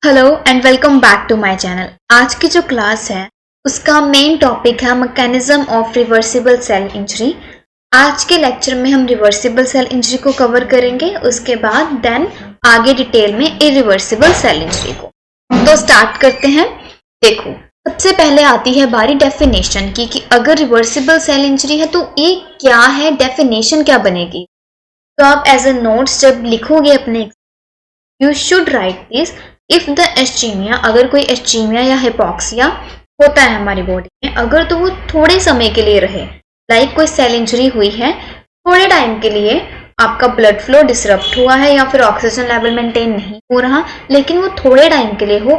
Hello and welcome back to my channel. आज की जो क्लास है उसका मेन टॉपिक है mechanism of reversible cell injury. आज के लेक्चर में हम रिवर्सिबल सेल इंजरी को कवर करेंगे, उसके बाद देन आगे डिटेल में इरिवर्सिबल सेल इंजरी को। तो स्टार्ट करते हैं। देखो, सबसे पहले आती है बारी डेफिनेशन की कि अगर रिवर्सिबल सेल इंजरी है तो ये क्या है, डेफिनेशन क्या बनेगी। तो आप एज ए नोट्स जब लिखोगे अपने you should write this if the ischemia, अगर कोई एस्चीमिया या हिपोक्सिया होता है हमारी बॉडी में, अगर तो वो थोड़े समय के लिए रहे, लाइक कोई सेल इंजरी हुई है, थोड़े टाइम के लिए आपका ब्लड फ्लो डिसरप्ट हुआ है या फिर ऑक्सीजन लेवल मेंटेन नहीं हो रहा, लेकिन वो थोड़े टाइम के लिए हो,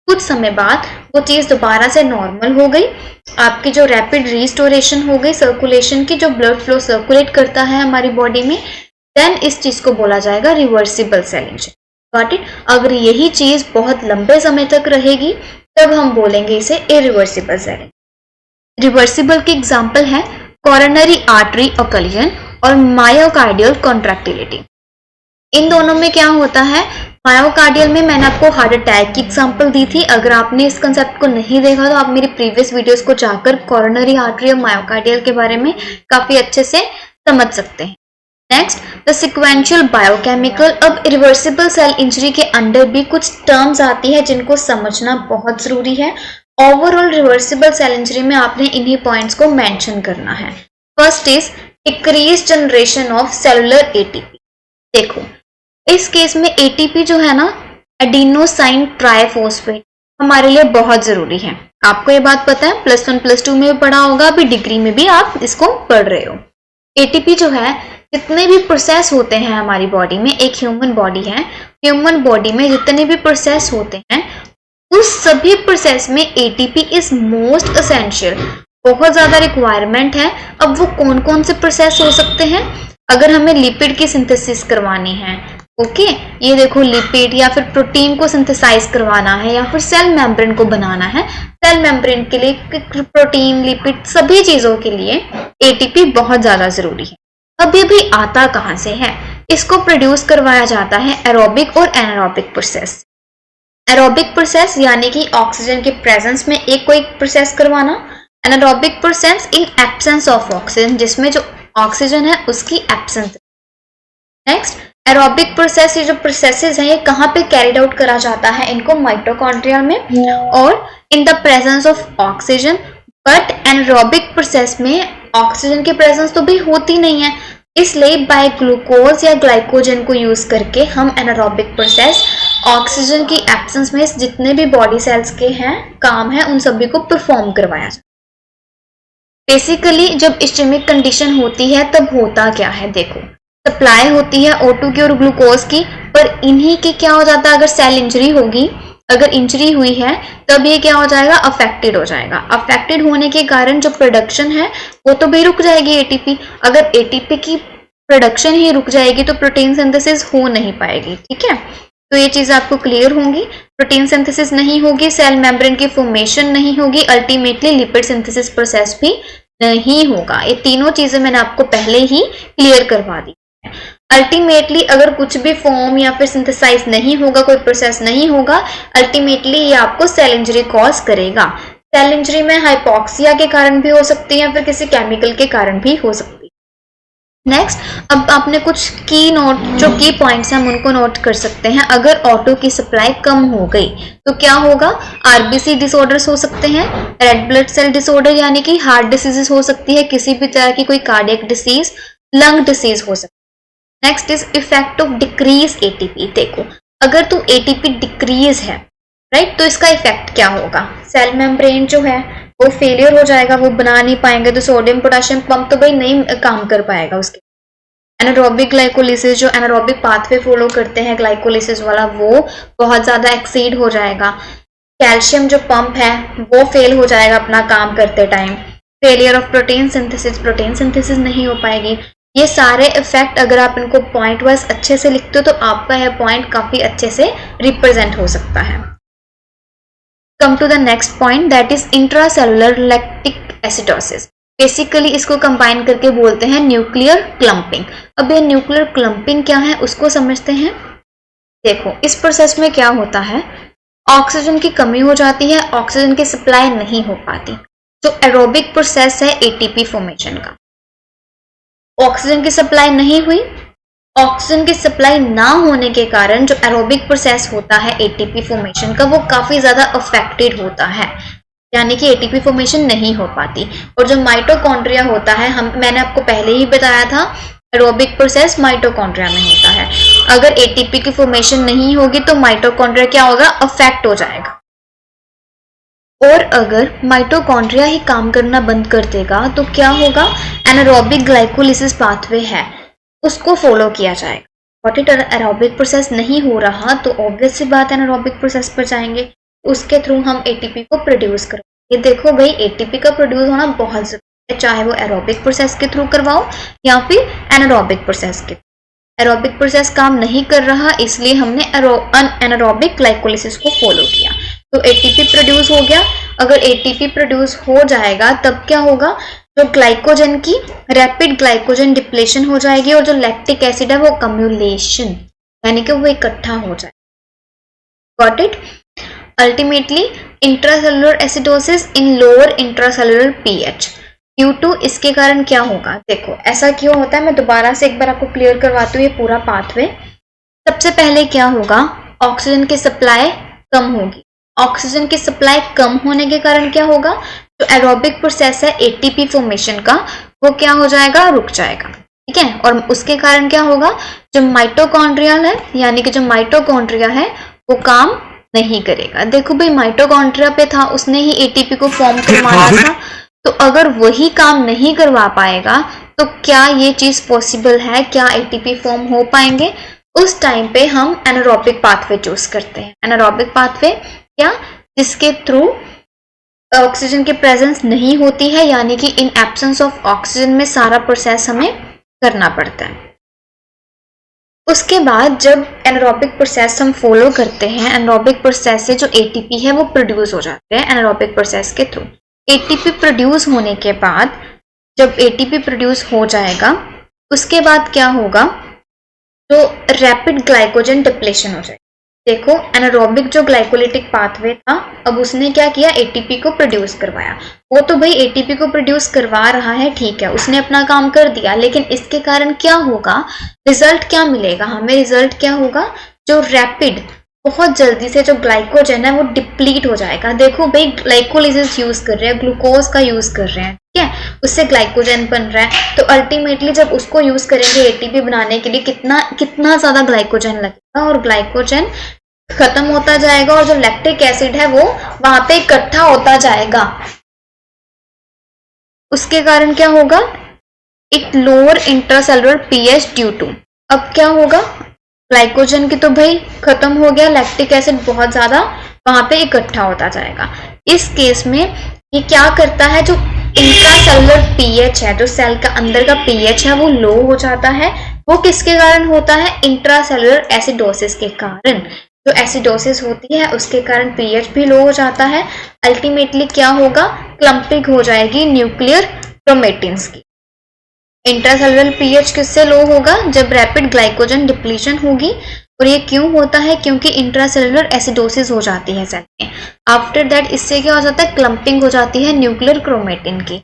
कुछ समय बाद वो चीज़ दोबारा से नॉर्मल हो गई, आपकी जो रैपिड रिस्टोरेशन हो गई सर्कुलेशन की, जो ब्लड फ्लो सर्कुलेट करता है हमारी बॉडी में, देन इस चीज़ को बोला जाएगा reversible cell injury. Got it. अगर यही चीज बहुत लंबे समय तक रहेगी तब हम बोलेंगे इसे इरिवर्सिबल सेल इंजरी। रिवर्सिबल की एग्जांपल है कोरोनरी आर्टरी ओक्लूजन और मायोकार्डियल कॉन्ट्रैक्टिलिटी। इन दोनों में क्या होता है, मायोकार्डियल में मैंने आपको हार्ट अटैक की एग्जांपल दी थी। अगर आपने इस कंसेप्ट को नहीं देखा तो आप मेरी प्रीवियस वीडियोस को जाकर कोरोनरी आर्टरी और मायोकार्डियल के बारे में काफी अच्छे से समझ सकते हैं। Next, the sequential biochemical. अब इरिवर्सिबल सेल इंजरी के अंडर भी कुछ टर्म्स आती है जिनको समझना बहुत जरूरी है। ओवरऑल रिवर्सिबल सेल इंजरी में आपने इन्हीं पॉइंट्स को मेंशन करना है। First is decrease generation of cellular ATP. देखो, इस केस में एटीपी जो है ना, एडिनोसाइन ट्राइफॉस्फेट, हमारे लिए बहुत जरूरी है। आपको ये बात पता है, +1 +2 में भी पढ़ा होगा, अभी डिग्री में भी आप इसको पढ़ रहे हो। एटीपी जो है, जितने भी प्रोसेस होते हैं हमारी बॉडी में, एक ह्यूमन बॉडी है, ह्यूमन बॉडी में जितने भी प्रोसेस होते हैं उस सभी प्रोसेस में एटीपी इज मोस्ट एसेंशियल, बहुत ज्यादा रिक्वायरमेंट है। अब वो कौन कौन से प्रोसेस हो सकते हैं, अगर हमें लिपिड की सिंथेसिस करवानी है, ओके, ये देखो लिपिड या फिर प्रोटीन को सिंथेसाइज करवाना है या फिर सेल मेम्ब्रेन को बनाना है, सेल मेम्ब्रेन के लिए प्रोटीन, लिपिड, सभी चीजों के लिए एटीपी बहुत ज्यादा जरूरी है। अब ये भी आता कहाँ से है, इसको प्रोड्यूस करवाया जाता है एरोबिक और एनारोबिक प्रोसेस। एरोबिक प्रोसेस यानी कि ऑक्सीजन के प्रेजेंस में एक कोई प्रोसेस करवाना, anaerobic process in absence of oxygen, जिसमें जो ऑक्सीजन है उसकी एब्सेंस। नेक्स्ट, एरोबिक प्रोसेस, ये जो प्रोसेसेस हैं ये कहाँ पे कैरिड आउट करा जाता है, इनको माइटोकॉन्ड्रिया में और in the presence of oxygen. But anaerobic process में ऑक्सीजन की प्रेजेंस तो भी होती नहीं है, इसलिए बाय ग्लूकोज या ग्लाइकोजन को यूज करके हम एनारोबिक प्रोसेस ऑक्सीजन की एब्सेंस में जितने भी बॉडी सेल्स के हैं काम है उन सभी को परफॉर्म करवाया जाए। बेसिकली जब इस्चेमिक कंडीशन होती है तब होता क्या है, देखो, सप्लाई होती है O2 की और ग्लूकोज की, पर इन्हीं की क्या हो जाता है, अगर सेल इंजरी होगी, अगर इंजरी हुई है तब ये क्या हो जाएगा, अफेक्टेड हो जाएगा। अफेक्टेड होने के कारण जो प्रोडक्शन है वो तो भी रुक जाएगी एटीपी। अगर एटीपी की प्रोडक्शन ही रुक जाएगी तो प्रोटीन सिंथेसिस हो नहीं पाएगी। ठीक है, तो ये चीज आपको क्लियर होंगी। प्रोटीन सिंथेसिस नहीं होगी, सेल मेम्ब्रेन की फॉर्मेशन नहीं होगी, अल्टीमेटली लिपिड सिंथेसिस प्रोसेस भी नहीं होगा। ये तीनों चीजें मैंने आपको पहले ही क्लियर करवा दी। अल्टीमेटली अगर कुछ भी फॉर्म या फिर सिंथेसाइज नहीं होगा, कोई प्रोसेस नहीं होगा, अल्टीमेटली ये आपको सेल इंजरी कॉज करेगा। सेल इंजरी में हाइपोक्सिया के कारण भी हो सकती है या फिर किसी केमिकल के कारण भी हो सकती है। नेक्स्ट, अब आपने कुछ जो की पॉइंट्स हैं हम उनको नोट कर सकते हैं। अगर ऑटो की सप्लाई कम हो गई तो क्या होगा, आरबीसी डिसऑर्डर्स हो सकते हैं, रेड ब्लड सेल डिसऑर्डर यानी कि हार्ट डिसीजेस हो सकती है, किसी भी तरह की कोई कार्डियक डिसीज, लंग डिसीज हो सकती है। Next is effect of decrease ATP. देखो, अगर तो एटीपी डिक्रीज है, राइट, तो इसका इफेक्ट क्या होगा, सेल मेम्ब्रेन जो है वो फेलियर हो जाएगा, वो बना नहीं पाएंगे, तो सोडियम पोटेशियम पंप तो भाई नहीं काम कर पाएगा उसके। एनारोबिक ग्लाइकोलिसिस, जो एनारोबिक पाथवे फॉलो करते हैं ग्लाइकोलिसिस वाला, वो बहुत ज्यादा एक्सीड हो जाएगा। कैल्शियम जो पंप है वो फेल हो जाएगा अपना काम करते time. Failure of protein synthesis नहीं हो पाएगी। ये सारे इफेक्ट अगर आप इनको पॉइंट वाइज अच्छे से लिखते हो तो आपका यह पॉइंट काफी अच्छे से रिप्रेजेंट हो सकता है। Come to the next point, that is intracellular lactic acidosis. Basically इसको कंबाइन करके बोलते हैं न्यूक्लियर क्लम्पिंग। अब ये न्यूक्लियर क्लम्पिंग क्या है उसको समझते हैं। देखो, इस प्रोसेस में क्या होता है, ऑक्सीजन की कमी हो जाती है, ऑक्सीजन की सप्लाई नहीं हो पाती। जो एरोबिक प्रोसेस है एटीपी फॉर्मेशन का, ऑक्सीजन की सप्लाई नहीं हुई, ऑक्सीजन की सप्लाई ना होने के कारण जो एरोबिक प्रोसेस होता है एटीपी फॉर्मेशन का वो काफी ज्यादा अफेक्टेड होता है, यानी कि एटीपी फॉर्मेशन नहीं हो पाती। और जो माइटोकॉन्ड्रिया होता है, मैंने आपको पहले ही बताया था एरोबिक प्रोसेस माइटोकॉन्ड्रिया में होता है। अगर एटीपी की फॉर्मेशन नहीं होगी तो माइटोकॉन्ड्रिया क्या होगा, अफेक्ट हो जाएगा। और अगर माइटोकॉन्ड्रिया ही काम करना बंद कर देगा तो क्या होगा, एनारोबिक ग्लाइकोलिसिस पाथवे है उसको फॉलो किया जाएगा। बट एरोबिक प्रोसेस नहीं हो रहा तो ऑब्वियस सी बात एनारोबिक प्रोसेस पर जाएंगे, उसके थ्रू हम एटीपी को प्रोड्यूस करेंगे। देखो भाई, एटीपी का प्रोड्यूस होना बहुत जरूरी है, चाहे वो एरोबिक प्रोसेस के थ्रू करवाओ या फिर एनारोबिक प्रोसेस के। एरोबिक प्रोसेस काम नहीं कर रहा इसलिए हमने एनारोबिक ग्लाइकोलिसिस को फॉलो किया, तो एटीपी प्रोड्यूस हो गया। अगर एटीपी प्रोड्यूस हो जाएगा तब क्या होगा, जो ग्लाइकोजन की रैपिड ग्लाइकोजन डिप्लेशन हो जाएगी और जो लैक्टिक एसिड है वो कम्युलेशन यानी कि वो इकट्ठा हो जाएगा। Got it. Ultimately intracellular acidosis in lower intracellular pH due to, इसके कारण क्या होगा, देखो ऐसा क्यों होता है, मैं दोबारा से एक बार आपको क्लियर करवाती हूँ ये पूरा पाथवे। सबसे पहले क्या होगा, ऑक्सीजन की सप्लाई कम होगी। ऑक्सीजन की सप्लाई कम होने के कारण क्या होगा, जो एरोबिक प्रोसेस है एटीपी फॉर्मेशन का वो क्या हो जाएगा, रुक जाएगा। ठीक है, और उसके कारण क्या होगा, जो माइटोकॉन्ड्रिया है यानी कि जो माइटोकॉन्ड्रिया है वो काम नहीं करेगा। देखो भाई, माइटोकॉन्ड्रिया पे था, उसने ही एटीपी को फॉर्म करवाना था, तो अगर वही काम नहीं करवा पाएगा तो क्या ये चीज पॉसिबल है, क्या एटीपी फॉर्म हो पाएंगे? उस टाइम पे हम एनारोबिक पाथवे चूज करते हैं। एनारोबिक पाथवे क्या, जिसके थ्रू ऑक्सीजन की प्रेजेंस नहीं होती है, यानी कि इन एब्सेंस ऑफ ऑक्सीजन में सारा प्रोसेस हमें करना पड़ता है। उसके बाद जब एनारोबिक प्रोसेस हम फॉलो करते हैं, एनारोबिक प्रोसेस से जो एटीपी है वो प्रोड्यूस हो जाते हैं एनारोबिक प्रोसेस के थ्रू। एटीपी प्रोड्यूस होने के बाद, जब एटीपी प्रोड्यूस हो जाएगा उसके बाद क्या होगा, तो रैपिड ग्लाइकोजन डिप्लेशन हो जाएगा। देखो, एनारोबिक जो ग्लाइकोलिटिक पाथवे था, अब उसने क्या किया, एटीपी को प्रोड्यूस करवाया। वो तो भाई एटीपी को प्रोड्यूस करवा रहा है, ठीक है, उसने अपना काम कर दिया, लेकिन इसके कारण क्या होगा, रिजल्ट क्या मिलेगा हमें, रिजल्ट क्या होगा, जो रैपिड बहुत जल्दी से जो ग्लाइकोजन है वो डिप्लीट हो जाएगा। देखो भाई, ग्लाइकोलिसिस यूज कर रहे हैं, ग्लूकोज का यूज कर रहे हैं, ठीक है, उससे ग्लाइकोजन बन रहा है, तो अल्टीमेटली जब उसको यूज करेंगे एटीपी बनाने के लिए कितना ज्यादा ग्लाइकोजन लगेगा और ग्लाइकोजन खत्म होता जाएगा और जो लैक्टिक एसिड है वो वहां पे इकट्ठा होता जाएगा। उसके कारण क्या होगा, it lower intracellular pH due to, अब क्या होगा, ग्लाइकोजन की तो भाई खत्म हो गया, लैक्टिक एसिड बहुत ज्यादा वहां पे इकट्ठा होता जाएगा। इस केस में ये क्या करता है, जो इंट्रासेलुलर पीएच है, जो सेल का अंदर का पीएच है वो लो हो जाता है। वो किसके कारण होता है, इंट्रासेलुलर एसिडोसिस के कारण। जो एसिडोसिस होती है उसके कारण पीएच भी लो हो जाता है। अल्टीमेटली क्या होगा, क्लम्पिंग हो जाएगी न्यूक्लियर क्रोमेटिन्स की। इंट्रासेलुलर पीएच किससे लो होगा, जब रैपिड ग्लाइकोजन डिप्लीशन होगी। और ये क्यों होता है, क्योंकि इंट्रासेलुलर एसिडोसिस हो जाती है सेल में। आफ्टर दैट इससे क्या हो जाता है, क्लम्पिंग हो जाती है न्यूक्लियर क्रोमेटिन की,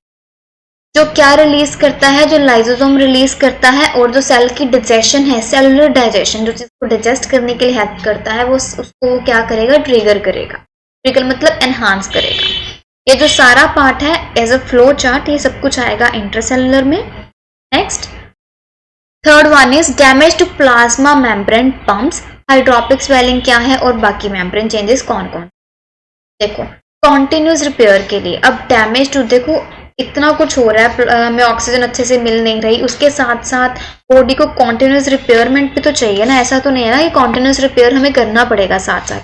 जो क्या रिलीज करता है, जो लाइसोसोम रिलीज करता है। और जो सेल की डाइजेशन है, सेलुलर डाइजेशन, जो चीज को डाइजेस्ट करने के लिए हेल्प करता है, वो उसको क्या करेगा, ट्रिगर करेगा। ट्रिगर मतलब एनहांस करेगा। ये जो सारा पार्ट है एज अ फ्लो चार्ट, ये सब कुछ आएगा इंट्रासेलुलर में। Next, third one is damage to plasma membrane pumps. Hydropic swelling क्या है और बाकी मेम्ब्रेन चेंजेस कौन कौन। देखो, कॉन्टिन्यूस रिपेयर के लिए अब डैमेज टू, देखो इतना कुछ हो रहा है, हमें ऑक्सीजन अच्छे से मिल नहीं रही, उसके साथ साथ बॉडी को कॉन्टिन्यूस रिपेयरमेंट भी तो चाहिए ना। ऐसा तो नहीं है ना कि कॉन्टिन्यूस रिपेयर हमें करना पड़ेगा साथ साथ।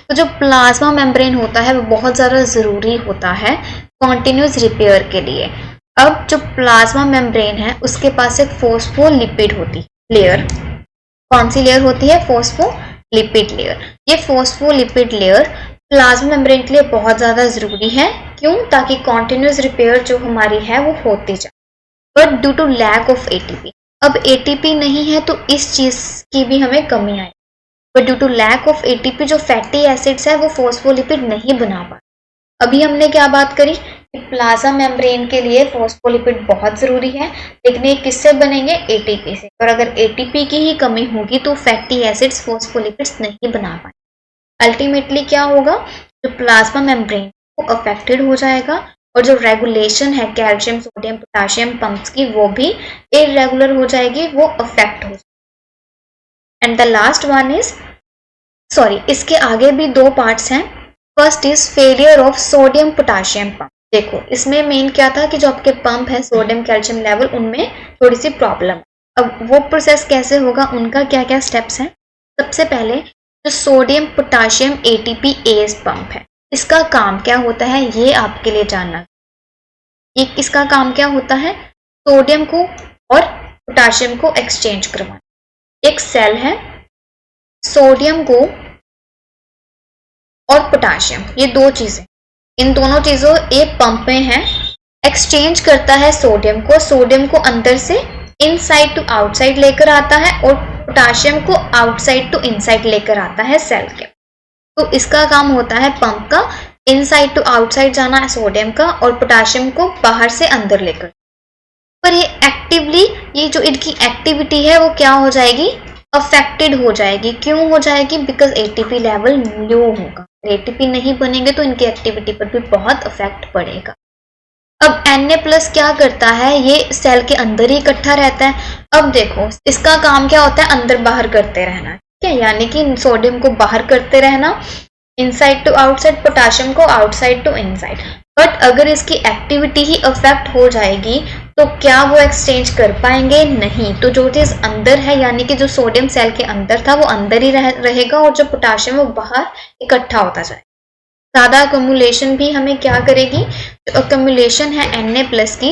तो जो प्लाज्मा मेम्ब्रेन होता है वो बहुत ज़्यादा ज़रूरी होता है कॉन्टिन्यूस रिपेयर के लिए। अब जो प्लाज्मा मेम्ब्रेन है उसके पास एक फॉस्फोलिपिड होती है लेयर। कौन सी लेयर होती है, फॉस्फोलिपिड लेयर। ये फॉस्फोलिपिड लेयर प्लाज्मा मेम्ब्रेन के लिए बहुत ज़्यादा ज़रूरी है। क्यों, ताकि कॉन्टिन्यूस रिपेयर जो हमारी है वो होती जाए। But due to lack of ATP, अब एटीपी नहीं है तो इस चीज़ की भी हमें कमी आई। But due to lack of ATP जो फैटी एसिड्स है वो फॉस्फोलिपिड नहीं बना पाते। अभी हमने क्या बात करी कि प्लाज्मा मेम्ब्रेन के लिए फॉस्फोलिपिड बहुत जरूरी है, लेकिन ये किससे बनेंगे? एटीपी से। और अगर एटीपी की ही कमी होगी तो फैटी एसिड्स फॉस्फोलिपिड्स नहीं बना पाएंगे। अल्टीमेटली क्या होगा, जो प्लाज्मा मेम्ब्रेन वो अफेक्टेड हो जाएगा और जो रेगुलेशन है कैल्शियम सोडियम पोटाशियम पंप्स की वो भी इरेगुलर हो जाएगी, वो अफेक्ट हो जाएगी। And the last one is इसके आगे भी दो पार्ट्स हैं। First is failure of sodium potassium pump. देखो इसमें मेन क्या था कि जो आपके पंप है सोडियम कैल्शियम लेवल उनमें थोड़ी सी प्रॉब्लम। अब वो प्रोसेस कैसे होगा, उनका क्या क्या स्टेप्स हैं। सबसे पहले जो sodium potassium ATP S pump है, इसका काम क्या होता है ये आपके लिए जानना। ये इसका काम क्या होता है, सोडियम को और पोटाशियम को एक्सचेंज करवाना। एक सेल है, सोडियम को और पोटाशियम, ये दो चीजें, इन दोनों चीजों एक पंप में है, एक्सचेंज करता है सोडियम को अंदर से इनसाइड टू आउटसाइड लेकर आता है और पोटाशियम को आउटसाइड टू इनसाइड लेकर आता है सेल के। तो इसका काम होता है पंप का इनसाइड टू आउटसाइड जाना है सोडियम का, और पोटाशियम को बाहर से अंदर लेकर। पर ये एक्टिवली, ये जो इनकी एक्टिविटी है वो क्या हो जाएगी, अफेक्टेड हो जाएगी। क्यों हो जाएगी, बिकॉज एटीपी लेवल लो होगा। एटीपी नहीं बनेंगे तो इनकी एक्टिविटी पर भी बहुत इफेक्ट पड़ेगा। अब Na+ क्या करता है, ये सेल के अंदर ही इकट्ठा रहता है। अब देखो इसका काम क्या होता है, अंदर बाहर करते रहना, ठीक है, यानी कि सोडियम को बाहर करते रहना इनसाइड टू आउटसाइड, पोटाशियम को आउटसाइड टू इनसाइड। बट अगर इसकी एक्टिविटी ही अफेक्ट हो जाएगी तो क्या वो एक्सचेंज कर पाएंगे? नहीं। तो जो चीज अंदर है, यानी कि जो सोडियम सेल के अंदर था वो अंदर ही रहेगा और जो पोटाशियम वो बाहर इकट्ठा होता जाएगा। ज्यादा अक्यूमुलेशन भी हमें क्या करेगी, जो अक्यूमुलेशन है Na+ की,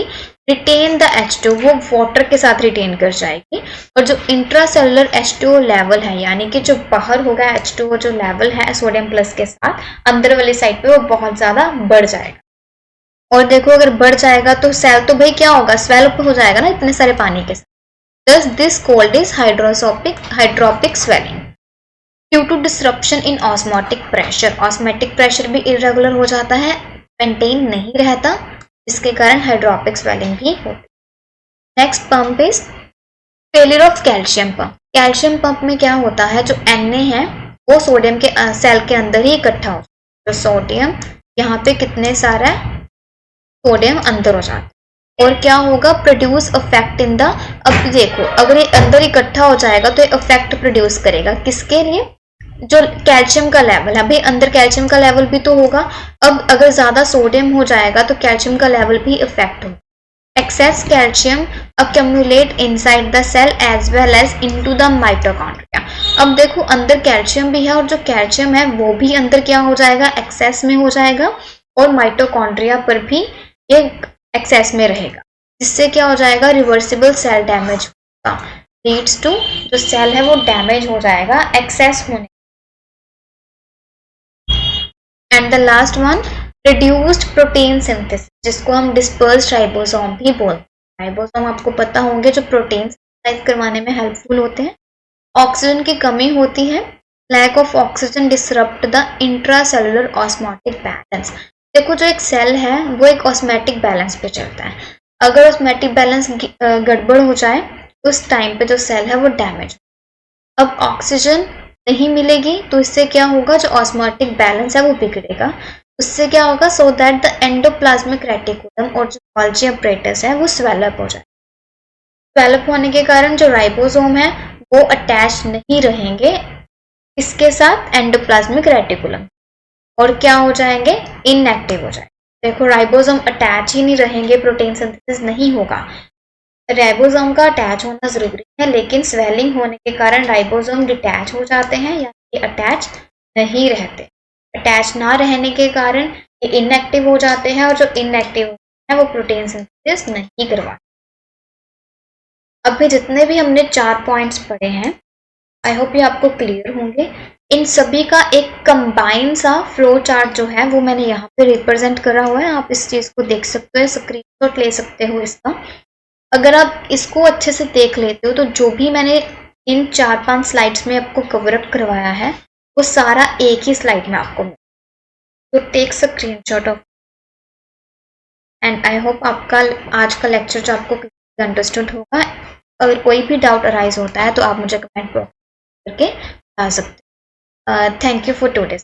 रिटेन द H2, वो वाटर के साथ रिटेन कर जाएगी। और जो इंट्रासेलुलर H2O लेवल है, यानी कि जो बाहर होगा H2O जो लेवल है सोडियम प्लस के साथ अंदर वाली साइड पे, वो बहुत ज्यादा बढ़ जाएगा। और देखो अगर बढ़ जाएगा तो सेल तो भाई क्या होगा, स्वेल अप हो जाएगा ना इतने सारे पानी के साथ। Thus this called is hydropic swelling due to disruption in osmotic pressure। Osmotic pressure भी इरेगुलर हो जाता है, मेंटेन नहीं रहता, इसके कारण हाइड्रोपिक स्वेलिंग भी होती है। Next pump is failure of calcium pump. Calcium pump में क्या होता है, जो Na है वो सोडियम के सेल के अंदर ही इकट्ठा हो जाता है। जो सोडियम यहाँ पे कितने सारा है, सोडियम अंदर हो जाता है। और क्या होगा, प्रोड्यूस अफेक्ट इन द, अब देखो अगर ये अंदर इकट्ठा हो जाएगा तो ये अफेक्ट प्रोड्यूस करेगा किसके लिए, जो कैल्शियम का लेवल है। भाई अंदर कैल्शियम का लेवल भी तो होगा। अब अगर ज्यादा सोडियम हो जाएगा तो कैल्शियम का लेवल भी इफेक्ट होगा। Excess calcium accumulate inside the cell as well as into the mitochondria. अब देखो अंदर कैल्शियम भी है और जो कैल्शियम है वो भी अंदर क्या हो जाएगा, एक्सेस में हो जाएगा, और माइटोकॉन्ड्रिया पर भी ये एक्सेस में रहेगा, जिससे क्या हो जाएगा, रिवर्सिबल सेल डैमेज होगा, लीड्स टू, जो सेल है वो डैमेज हो जाएगा एक्सेस होने। And the last one, reduced protein synthesis, जिसको हम डिस्पर्स्ड राइबोसोम भी बोलते हैं। राइबोसोम आपको पता होंगे जो प्रोटीन सिंथेसाइज करवाने में हेल्पफुल होते हैं। ऑक्सीजन की कमी होती है, lack of oxygen disrupt the intracellular osmotic balance. देखो जो एक सेल है वो एक ऑस्मोटिक बैलेंस पे चलता है, अगर ऑस्मोटिक बैलेंस गड़बड़ हो जाए तो उस टाइम पे जो सेल है वो डैमेज। अब ऑक्सीजन नहीं मिलेगी तो इससे क्या होगा, जो ऑस्मोटिक बैलेंस है वो बिगड़ेगा। उससे क्या होगा, so that the endoplasmic reticulum और जो गोल्गी अपरेटस है वो स्वेलअप हो जाए। स्वेलअप होने के कारण जो राइबोसोम है वो अटैच नहीं रहेंगे इसके साथ एंडोप्लाज्मिक रेटिकुलम, और क्या हो जाएंगे, इनएक्टिव हो जाएंगे। देखो राइबोसोम अटैच ही नहीं रहेंगे, प्रोटीन सिंथेसिस नहीं होगा। राइबोसोम का अटैच होना जरूरी है, लेकिन स्वेलिंग होने के कारण राइबोसोम डिटैच हो जाते हैं, यानी अटैच नहीं रहते। अटैच ना रहने के कारण ये इनएक्टिव हो जाते हैं, और जो इनएक्टिव है वो प्रोटीन सिंथेसिस नहीं करवाते। अभी जितने भी हमने 4 पॉइंट्स पढ़े हैं, आई होप ये आपको क्लियर होंगे। इन सभी का एक कंबाइन सा फ्लो चार्ट जो है वो मैंने यहाँ पे रिप्रेजेंट करा हुआ है, आप इस चीज को देख सकते हो, स्क्रीनशॉट ले सकते हो इसका। अगर आप इसको अच्छे से देख लेते हो तो जो भी मैंने इन 4-5 स्लाइड्स में आपको कवर अप करवाया है वो सारा एक ही स्लाइड में आपको मिलेगा। तो take screenshot of and I hope आपका आज का लेक्चर जो आपको अंडरस्टूड होगा। अगर कोई भी डाउट अराइज होता है तो आप मुझे कमेंट बॉक्स करके बता सकते हो। Thank you for today.